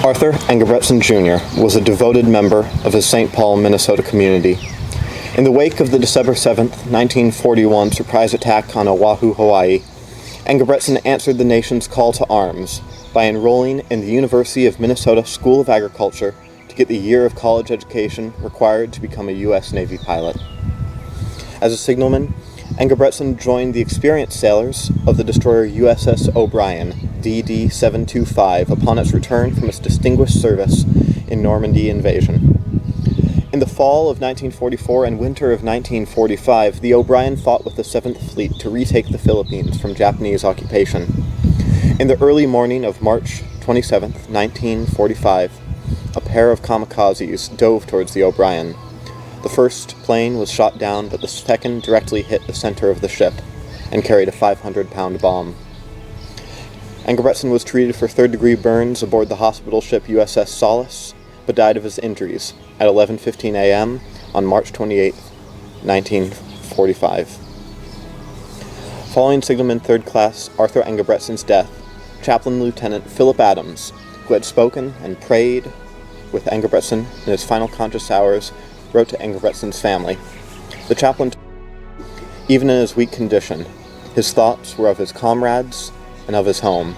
Arthur Engebretson Jr. was a devoted member of his St. Paul, Minnesota community. In the wake of the December 7, 1941 surprise attack on Oahu, Hawaii, Engebretson answered the nation's call to arms by enrolling in the University of Minnesota School of Agriculture to get the year of college education required to become a U.S. Navy pilot. As a signalman, Engebretson joined the experienced sailors of the destroyer USS O'Brien, DD-725, upon its return from its distinguished service in Normandy invasion. In the fall of 1944 and winter of 1945, the O'Brien fought with the 7th Fleet to retake the Philippines from Japanese occupation. In the early morning of March 27, 1945, a pair of kamikazes dove towards the O'Brien. The first plane was shot down, but the second directly hit the center of the ship and carried a 500-pound bomb. Engebretson was treated for third-degree burns aboard the hospital ship USS Solace, but died of his injuries at 11:15 a.m. on March 28, 1945. Following Signalman 3rd Class Arthur Engebretson's death, Chaplain Lieutenant Philip Adams, who had spoken and prayed with Engebretson in his final conscious hours, wrote to Engebretson's family. The chaplain, even in his weak condition, his thoughts were of his comrades and of his home,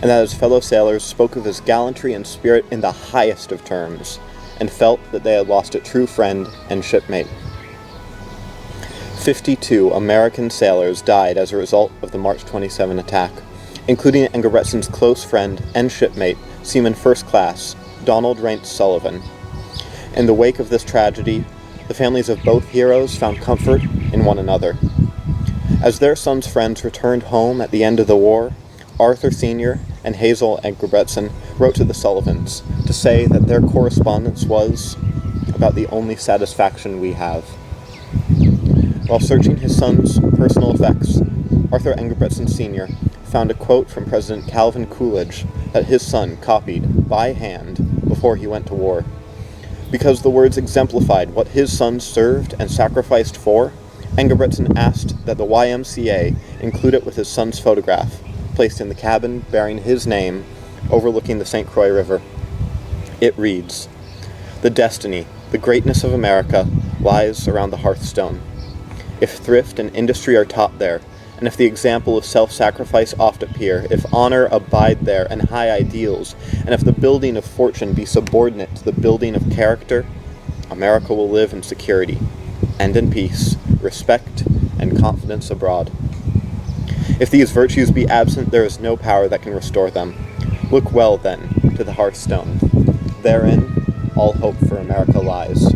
and that his fellow sailors spoke of his gallantry and spirit in the highest of terms, and felt that they had lost a true friend and shipmate. 52 American sailors died as a result of the March 27 attack, including Engebretson's close friend and shipmate, Seaman First Class Donald Raince Sullivan. In the wake of this tragedy, the families of both heroes found comfort in one another. As their son's friends returned home at the end of the war, Arthur Sr. and Hazel Engebretson wrote to the Sullivans to say that their correspondence was about the only satisfaction we have. While searching his son's personal effects, Arthur Engebretson Sr. found a quote from President Calvin Coolidge that his son copied by hand before he went to war. Because the words exemplified what his son served and sacrificed for, Engebretson asked that the YMCA include it with his son's photograph, placed in the cabin bearing his name, overlooking the St. Croix River. It reads, "The destiny, the greatness of America, lies around the hearthstone. If thrift and industry are taught there, and if the example of self-sacrifice oft appear, if honor abide there and high ideals, and if the building of fortune be subordinate to the building of character, America will live in security, and in peace, respect, and confidence abroad. If these virtues be absent, there is no power that can restore them. Look well, then, to the hearthstone. Therein all hope for America lies."